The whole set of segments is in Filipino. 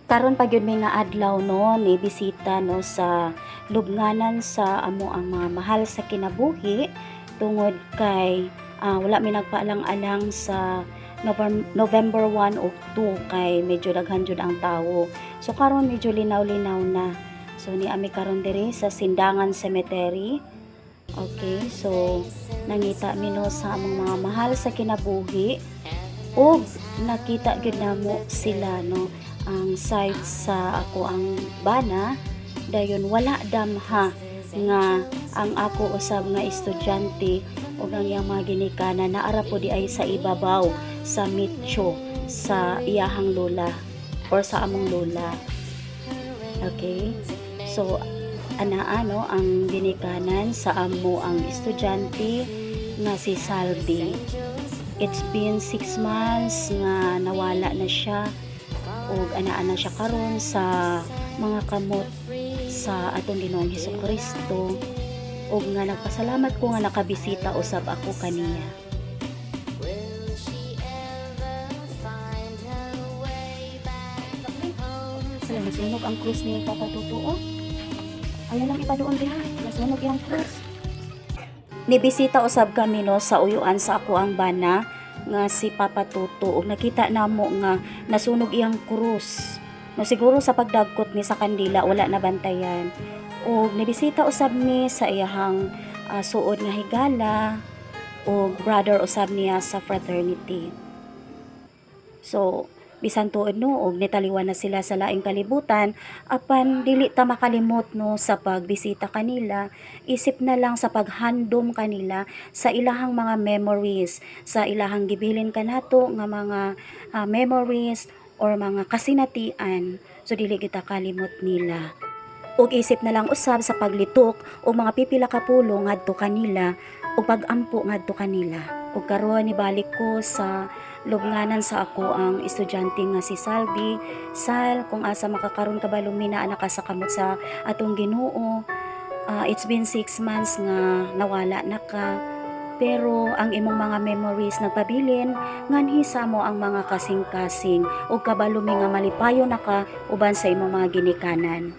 Karon pa gyud may nga adlaw no ni bisita no sa lubnganan sa amo ang mga mahal sa kinabuhi tungod kay wala mi nagpaalang-alang sa November 1 o 2 kay medyo daghan jud ang tawo. So karon medyo linaw-linaw na. So ni ami karon diri sa Sindangan Cemetery. Okay, so nangita mi no sa among mga mahal sa kinabuhi ug nakita gyud namo sila no ang side sa ako ang bana dayon wala damha nga ang ako usab nga estudyante ug ang iyang mga ginikanan naara po di ay sa ibabaw sa mityo sa iyahang lola or sa among lola. Okay, so ano ang ginikanan sa amo ang estudyante nga si Salvi. It's been 6 months nga nawala na siya ug anaa na siya karon sa mga kamot sa atong Ginoong Hesukristo ug nga nagpasalamat ko nga nakabisita usab ako kaniya. Alam, masunog ang krus ni Papa Tutuo. Ayaw lang ipadoon diha, masunog yung krus. Nibisita usab kami no sa uyuan sa ako ang bana nga si Papa Tuto ug nakita namo nga nasunog iyang krus. No siguro sa pagdagkot ni sa kandila wala na bantayan. Ug nibisita usab ni sa iyahang suod nga higala ug brother usab niya sa fraternity. So bisan tuod no og nitaliwan na sila sa laing kalibutan apan dili ta makalimot no sa pagbisita kanila, isip na lang sa paghandom kanila sa ilahang mga memories, sa ilahang gibilin kanato nga mga memories or mga kasinatian. So dili kita kalimot nila ug isip na lang usab sa paglitok o mga pipila ka pulong ngadto kanila o pagampo ngadto kanila. Ug karon nibalik ko sa lubnganan sa ako ang estudyante nga si Salvi. Sal, kung asa makakaroon ka ba lumina anak ka sa kamot sa atong Ginoo. It's been 6 months nga nawala na ka. Pero ang imong mga memories nagpabilin nganhi sa mo ang mga kasing-kasing ug kabalumi nga malipayo na ka uban sa imong mga ginikanan.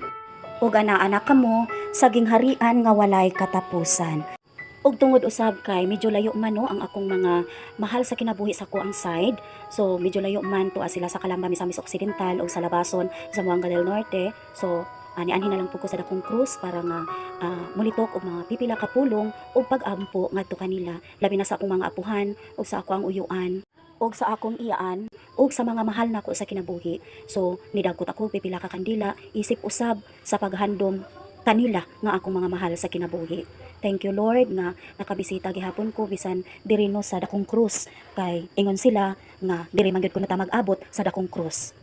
Ug ana-anak kamo sa gingharian nga walay katapusan. Ug tungod usab kay medyo layo man no ang akong mga mahal sa kinabuhi sa ko ang side. So medyo layo man to sila sa Calamba, Misamis Occidental o sa Labason, Zamboanga del Norte. So ani-anhin na lang po ko sa dakong krus para nga mulitok og mga pipila ka pulong ug pag-ampo ngadto kanila labi na sa akong mga apuhan ug sa ako ang uyuan ug sa akong iyaan ug sa mga mahal nako sa kinabuhi. So nidagkot ako pipila ka kandila isip usab sa paghandom kanila nga akong mga mahal sa kinabuhi. Thank you Lord nga nakabisita gihapon ko bisan diri no sa dakong krus kay ingon sila nga diri man gyud ko na ta mag-abot sa dakong krus.